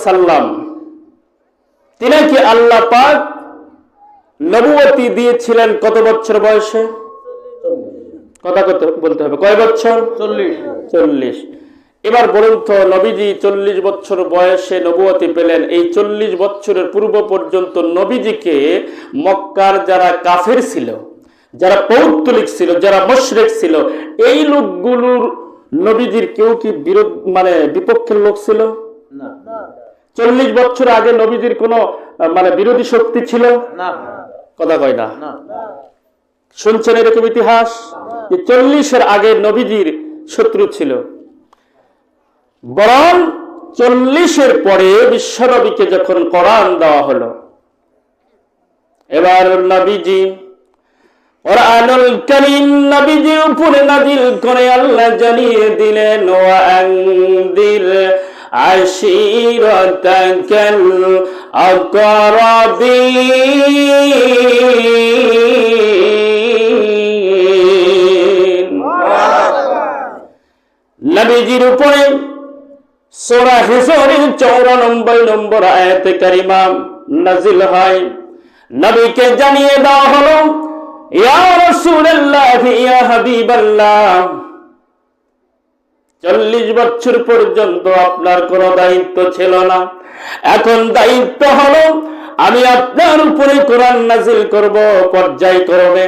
সাল্লাম তিনাকে আল্লাহ পাক নবুয়তি দিয়েছিলেন কত বছর বয়সে? কথা বলতে হবে, কয় বছর? 40। এবার বলুন তো, নবীজি 40 বছর বয়সে নবুয়তি পেলেন। এই 40 বছরের পূর্ব পর্যন্ত নবীজিকে মক্কার যারা কাফের ছিল, যারা পৌত্তলিক ছিল, যারা মুশরিক ছিল, এই লোকগুলোর নবীজির কেউ কি বিপক্ষের লোক ছিল না? 40 বছর আগে নবীজির কোন বিরোধী শক্তি ছিল না? কথা কয় না। শুনছেন এরকম ইতিহাস যে 40-এর আগে নবীজির শত্রু ছিল? বরং 40-এর পরে বিশ্বনবীকে যখন কোরআন দেওয়া হলো, এবার নবীজি কোরআনুল কারীম নবীজির উপরে নাযিল করে আল্লাহ জানিয়ে দিলেন, ওয়া আনদির আশীরাতাকাল আকরাবিন। নবীজির উপরে সূরা হিজরের 94 নম্বর আয়াতে কারিমা নাযিল হয়। নবীকে জানিয়ে দেওয়া হলো, ইয়া রাসূলুল্লাহ, ইয়া হাবিবাল্লাহ, 40 বছর পর্যন্ত আপনার কোনো দায়িত্ব ছিল না, এখন দায়িত্ব হলো আমি আপনার উপরে কোরআন নাযিল করব পর্যায়ক্রমে।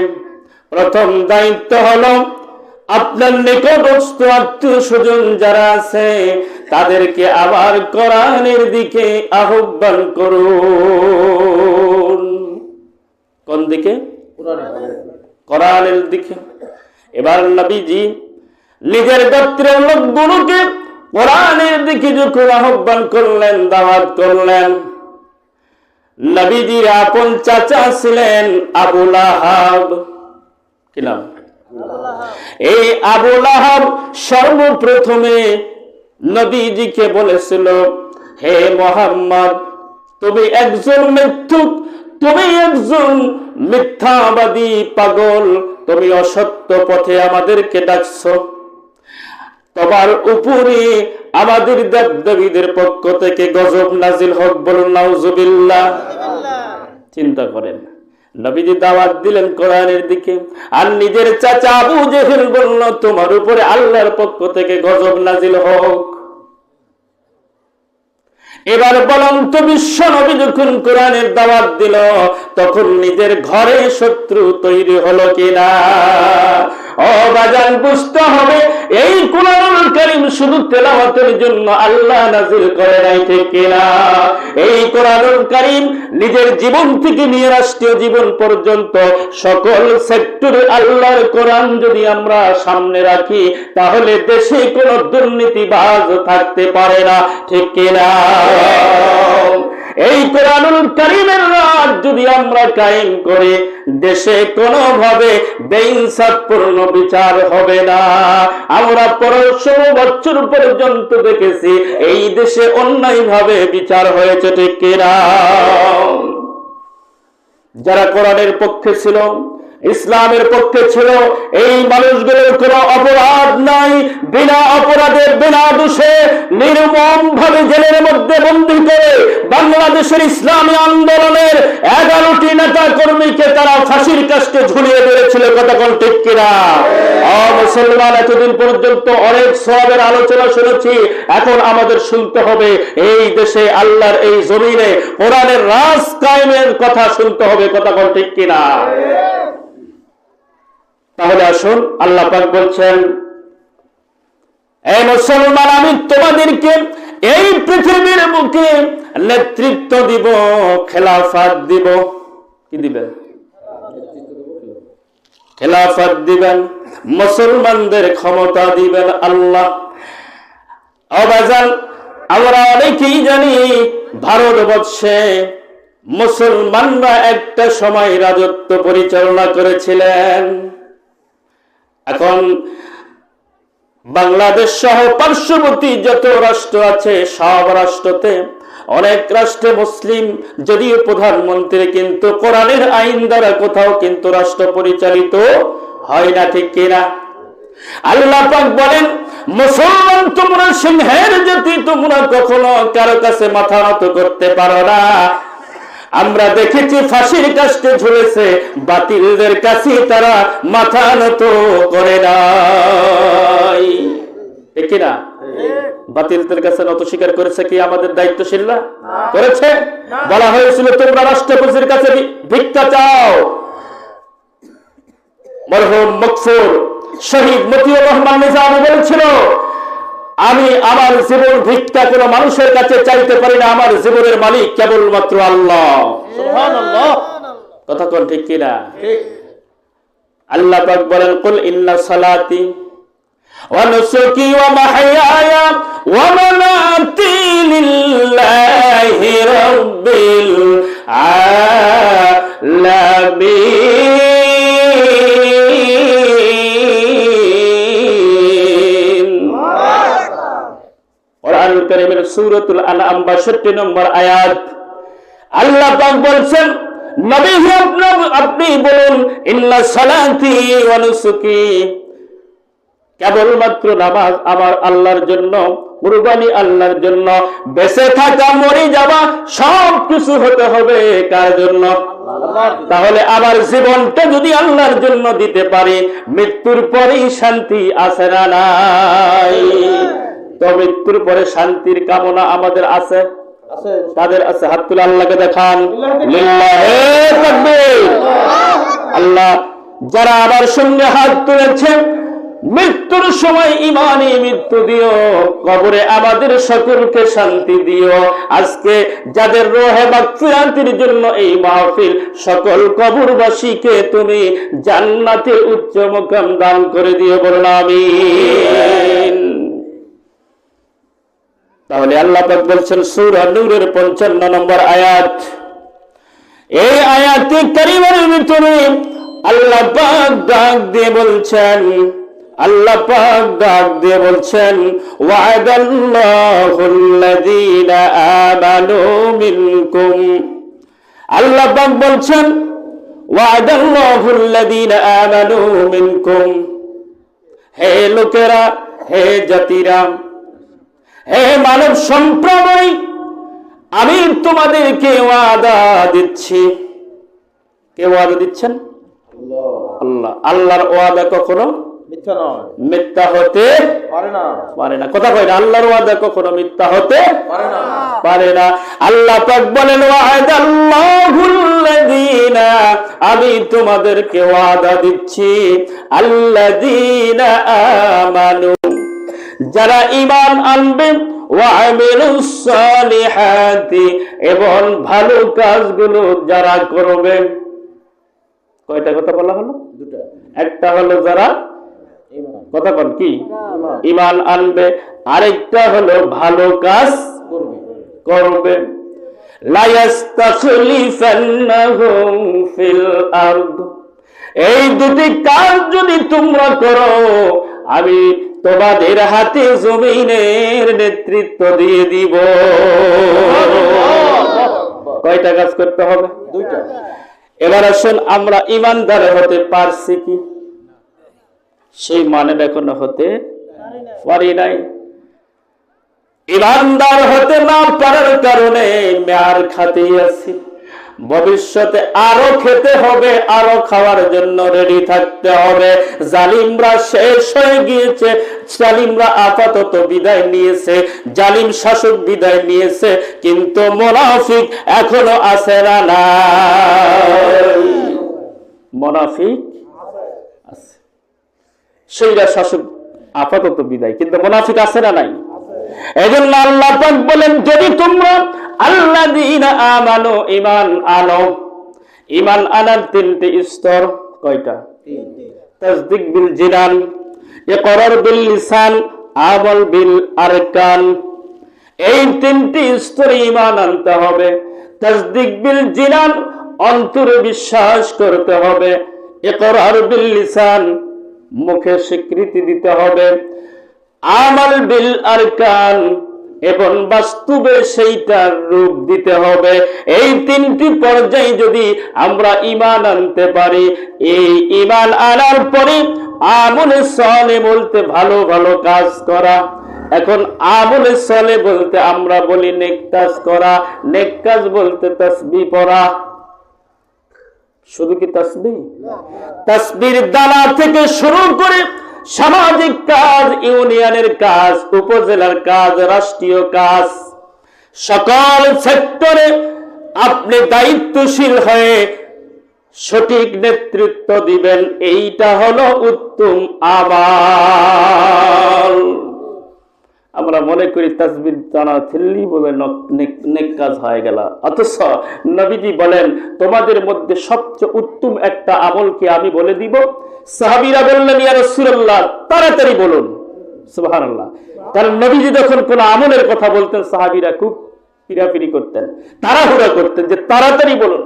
প্রথম দায়িত্ব হলো আপনার নিকটস্থ আত্মীয় স্বজন যারা আছে তাদেরকে আবার কোরআনের দিকে আহ্বান করুন। কোন দিকে? কোরআনের দিকে। এবার নবীজি নিজের গোত্রের লোকগুলোকে কোরআনের দিকে যখন আহ্বান করলেন, দাওয়াত করলেন, নবীজির আপন চাচা ছিলেন আবু লাহাব। কি নাম? এই আবু লাহাব সর্বপ্রথমে নবীজিকে বলেছিল, হে মুহাম্মদ, তুমি একজন মিথ্যুক, তুমি একজন মিথ্যাবাদী পাগল, তুমি অসত্য পথে আমাদেরকে ডাকছো, তোমার উপরে আমাদের দেবদেবীদের পক্ষ থেকে গজব নাজিল হোক, বলুন নাউজুবিল্লাহ। চিন্তা করেন, নবীজি দাওয়াত দিলেন কোরআনের দিকে, আর নিজের চাচা আবু জেহেল বলল তোমার উপরে আল্লাহর পক্ষ থেকে গজব নাজিল হোক। এবার বলুন তো, বিশ্ব নবী যখন কোরআনের দাওয়াত দিল তখন নিজের ঘরে শত্রু তৈরি হলো কিনা? ও বাজান, বুঝতে হবে এই কোরআনুল কারীম শুধু তেলাওয়াতের জন্য আল্লাহ নাযিল করে নাই, ঠিক কিনা? এই কোরআনুল কারীম নিজের জীবন থেকে নিয়ে রাষ্ট্রীয় জীবন পর্যন্ত সকল সেক্টরে আল্লাহর কোরআন যদি আমরা সামনে রাখি তাহলে দেশে কোনো দুর্নীতিবাজ থাকতে পারে না, ঠিক কিনা? এই কোরআনুল কারীমের রাজ যদি আমরা কায়েম করি দেশে কোনোভাবে বেইনসাফপূর্ণ বিচার হবে না। আমরা 1500 বছর পর্যন্ত দেখেছি এই দেশে অন্যায়ভাবে বিচার হয়েছে, ঠিক কিনা? যারা কোরআনের পক্ষে ছিল, ইসলামের পক্ষে ছিল, এই মানুষগুলোর কোনো অপরাধ নাই, বিনা অপরাধে বিনা দোষে নির্মম ভাবে জেলের মধ্যে বন্দী করে বাংলাদেশের ইসলামী আন্দোলনের 11টি নেতা কর্মীকে তারা ফাঁসির কাস্টে ঝুলিয়ে দিয়েছিল। কথা কোন ঠিক কিনা? মুসলমান, এতদিন পর্যন্ত অনেক সওয়াবের আলোচনা শুনেছি, এখন আমাদের শুনতে হবে এই দেশে আল্লাহর এই জমিনে কোরআনের রাজ কায়েমের কথা শুনতে হবে। কথা কোন ঠিক কিনা? তাহলে আসুন, আল্লাহ পাক বলছেন, এই মুসলমান, আমি তোমাদেরকে এই পৃথিবীর বুকে নেতৃত্ব দিব, খেলাফত দিব। কি দিবেন? খেলাফত দিবেন, মুসলমানদের ক্ষমতা দিবেন আল্লাহ। আমরা অনেকেই জানি ভারতবর্ষে মুসলমানরা একটা সময় রাজত্ব পরিচালনা করেছিলেন। এখন বাংলাদেশ সহ পার্শ্ববর্তী যত রাষ্ট্র আছে সব রাষ্ট্রতে, অনেক রাষ্ট্রে মুসলিম যদিও প্রধানমন্ত্রী, কিন্তু কোরআনের আইন দ্বারা কোথাও কিন্তু রাষ্ট্র পরিচালিত হয় না, ঠিক কিনা? আল্লাহ পাক বলেন, মুসলমান তোমরা সিংহের জাতি, তোমরা কখনো কারো কাছে মাথা নত করতে পারো না। আমরা দেখেছি ফাঁসির কাস্টে ঝুলেছে, বাতিলদের কাছে তারা মাথা নত করে নাই, ঠিক না? বাতিলদের কাছে নত স্বীকার করেছে কি আমাদের দায়িত্বশীলরা? করেছে। বলা হয়েছিল তোমরা রাষ্ট্রপতির কাছে ভিক্ষা চাও। মরহুম মকফুর শহীদ মতিউর রহমান নিজামী বলেছিল, আমি আমার জীবন ভিক্ষা কোনো মানুষের কাছে চাইতে পারি না, আমার জীবনের মালিক কেবলমাত্র আল্লাহ। সুবহানাল্লাহ। কথা কোন ঠিক কিনা? আল্লাহ পাক বলেন, কুল ইন্না সালাতি ওয়া নুসুকি ওয়া মাহইয়ায়া ওয়া মামাতি লিল্লাহি রাব্বিল আলামিন। কোরআনুল কারীমের সূরাতুল আনআম 62 নম্বর আয়াত আল্লাহ পাক বলছেন, নবী আপনি বলুন, ইন্না সালাতি ওয়া নুসুকি, কেবলমাত্র নামাজ আমার আল্লাহর জন্য, কুরবানি আল্লাহর জন্য, বেঁচে থাকা মরে যাওয়া সব কিছু হতে হবে কার জন্য? তাহলে আমার জীবনটা যদি আল্লাহর জন্য দিতে পারি, মৃত্যুর পরেই শান্তি আছে না নাই? তো মৃত্যুর পরে শান্তির কামনা আমাদের আছে? তাদের আছে? হাত তুলে আল্লাহকে দেখান। লিল্লাহি তাকবীর। আল্লাহ যারা আমার সঙ্গে হাত তুলেছেন, মৃত্যুর সময় ইমানি মৃত্যু দিও, কবরে আমাদের সকলকে শান্তি দিও। আজকে যাদের রোহে মাগফিরাতের জন্য এই মাহফিল, সকল কবরবাসীকে তুমি জান্নাতে উচ্চ মুকাম দান করে দিও, বলুন আমিন। তাহলে আল্লাহ পাক বলছেন সূরা নূরের 55 নম্বর আয়াত, এই আয়াতে কারিমার ভিতরে আল্লাহ পাক ডাক দিয়ে বলছেন, আল্লাহ পাক ডাক দিয়ে বলছেন, ওয়া'দাল্লাহুল্লাযীনা আমানু মিনকুম। আল্লাহ পাক বলছেন, ওয়া'দাল্লাহুল্লাযীনা আমানু মিনকুম, হে লোকেরা, হে জাতিরা, হে মানব সম্প্রদায়, আমি তোমাদেরকে ওয়াদা দিচ্ছি। কে ওয়াদা দিচ্ছেন? আল্লাহ। আল্লাহর ওয়াদা কখনো মিথ্যা হতে পারে না। কথা কয় না, আল্লাহর ওয়াদা কখনো মিথ্যা হতে পারে না। আল্লাহ পাক বলেন, ওয়া'দাল্লাহুল্লাযীনা, আমি তোমাদেরকে ওয়াদা দিচ্ছি, আল্লাযীনা আমানু, যারা ঈমান আনবে, ওয়া আমিলুস সালিহাতি, এবং ভালো কাজগুলো যারা করবে। কয়টা কথা বলা হলো? দুটো। একটা হলো যারা কথা বল কি ঈমান আনবে, আরেকটা হলো ভালো কাজ করবে। লা ইস্তাখলিফান্নাহুম ফিল আরদ, এই দুটি কাজ যদি তোমরা করো, আমি তোমাদের হাতে জমিনের নেতৃত্ব দিয়ে দিব। কয়টা কাজ করতে হবে? দুইটা। এবার আসুন, আমরা ইমানদার হতে পারছি কি? সেই মানে এখনো হতে পারি নাই। ইমানদার হতে না পারার কারণে মার খাতেই আছি। ভবিষ্যতে আরো খেতে হবে, আরো খাওয়ার জন্য রেডি থাকতে হবে। জালিমরা শেষ হয়ে গিয়েছে, জালিমরা আপাতত বিদায় নিয়েছে, জালিম শাসক বিদায় নিয়েছে, কিন্তু মুনাফিক এখনো আছে না নাই? মুনাফিক আছে। সেইরা শাসক আপাতত বিদায়, কিন্তু মুনাফিক আছে না নাই? এজন্য আল্লাহ পাক বলেন, যদি তোমরা আল্লাযীনা আমানু, ঈমান আনো। ঈমান আনার তিনটি স্তর। কয়টা? তাসদীক বিল জিনান, ইকরার বিল লিসান, আমল বিল আরকান। এই তিনটি স্তরে ঈমান আনতে হবে। তাসদীক বিল জিনান, অন্তরে বিশ্বাস করতে হবে। ইকরার বিল লিসান, মুখে স্বীকৃতি দিতে হবে। আমল বিল আরকান, এবং বাস্তবে সেইটার রূপ দিতে হবে। এই তিনটি পর্যায়ে যদি আমরা ঈমান আনতে পারি, এই ঈমান আনার পরে আমলে সালে বলতে ভালো ভালো কাজ করা, এখন আমলে সালে বলতে আমরা বলি নেক কাজ করা, নেক কাজ বলতে তাসবিহ পড়া। শুধু কি তাসবিহ? তাসবির দানা থেকে শুরু করে সামাজিক কাজ, ইউনিয়নের কাজ, উপজেলার কাজ, রাষ্ট্রীয় কাজ, সকল সেক্টরে আপনি দায়িত্বশীল হয়ে সঠিক নেতৃত্ব দিবেন, এইটা হলো উত্তম আমল। আমরা মনে করি তাসবিহ দানা থিল্লি বলে নেক কাজ হয়ে গেল, অথচ নবীজি বলেন তোমাদের মধ্যে সবচেয়ে উত্তম একটা আমল কি আমি বলে দিব? সাহাবীরা বললেন ইয়া রাসূলুল্লাহ তাড়াতাড়ি বলুন। সুবহানাল্লাহ। কারণ নবীজি যখন কোন আমলের কথা বলতেন সাহাবীরা খুব পিরাপিরি করতেন, তাড়াহুড়া করতেন যে তাড়াতাড়ি বলুন।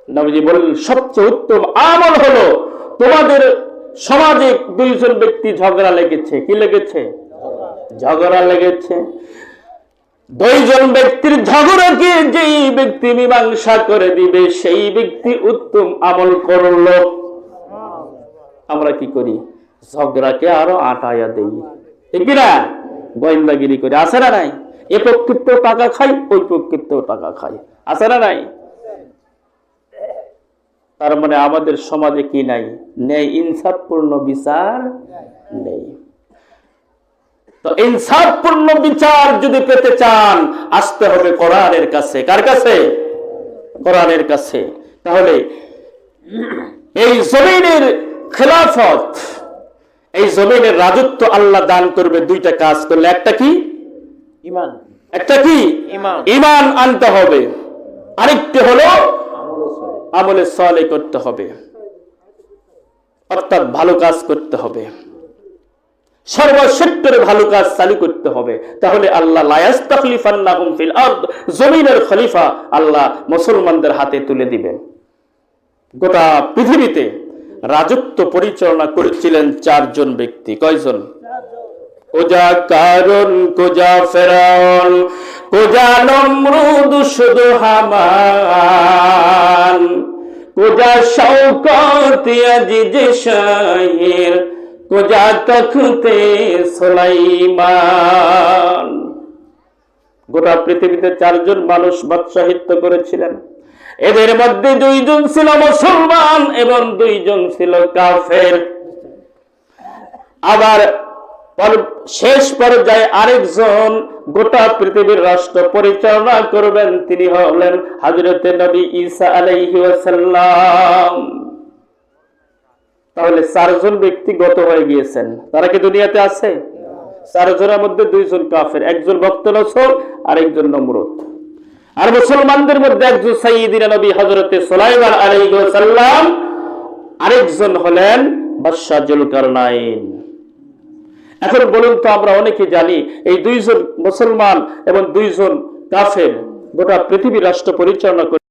নবীজি বললেন সবচেয়ে উত্তম আমল হলো তোমাদের সমাজে দুইজন ব্যক্তি ঝগড়া লেগেছে। কি লেগেছে? ঝগড়া লেগেছে। দুইজন ব্যক্তির ঝগড়াকে যেই ব্যক্তি মীমাংসা করে দিবে সেই ব্যক্তি উত্তম আমল করলো। আমরা কি করি? ঝগড়াকে আরো আটায়া দেই, ঠিক না? গোয়েন্দাগিরি করে, আছে না নাই? এ পক্ষেও টাকা খাই, ওই পক্ষেও টাকা খাই, আছে না নাই? তার মানে আমাদের সমাজে কি নাই? ন্যায় ইনসাফপূর্ণ বিচার নেই। তো ইনসাফপূর্ণ বিচার যদি পেতে চান আসতে হবে কোরআনের কাছে। কার কাছে? কোরআনের কাছে। তাহলে এই জমিনের খেলাফত, এই জমিনের রাজত্ব আল্লাহ দান করবে দুইটা কাজ করলে। একটা কি? ঈমান। একটা কি? ঈমান। ঈমান আনতে হবে। আরেকটি হলো আমলে সালেহ করতে হবে, অর্থাৎ ভালো কাজ করতে হবে, সর্বক্ষেত্রে ভালো কাজ চালু করতে হবে। তাহলে আল্লাহ লা ইস্তাখলিফান্নাহুম ফিল আরদ, জমিনের খলিফা আল্লাহ মুসলমানদের হাতে তুলে দিবেন। গোটা পৃথিবীতে রাজত্ব পরিচালনা করেছিলেন চারজন ব্যক্তি। কয়জন? কোজা কারুন, কোজা ফেরাউন, কোজা নমরুদ, শুধু হামান, কোজা শওকত ইয়াজিদ শাহির, কোজা তখতে সুলাইমান। গোটা পৃথিবীতে চারজন মানুষ বাদশাহিত্য করেছিলেন। এদের মধ্যে দুইজন ছিল মুসলমান এবং দুইজন ছিল কাফের। আবার শেষ পর্যায়ে আরেকজন গোটা পৃথিবীর রাষ্ট্র পরিচালনা করবেন, তিনি হলেন হযরতে নবী ঈসা আলাইহি ওয়াসাল্লাম। তাহলে চারজন ব্যক্তি গত হয়ে গিয়েছেন। তারা কি দুনিয়াতে আছে? চারজনের মধ্যে দুইজন কাফের, একজন বক্ত নসর আর একজন নমরুদ। আর মুসলমানদের মধ্যে একজন সাইয়্যিদিনা নবী হযরতে সুলাইমান আলাইহিস সালাম, আরেকজন হলেন বাদশা যুলকারনাইন। এখন বলুন তো, আমরা অনেকে জানি এই দুইজন মুসলমান এবং দুইজন কাফের গোটা পৃথিবীর রাষ্ট্র পরিচালনা করে।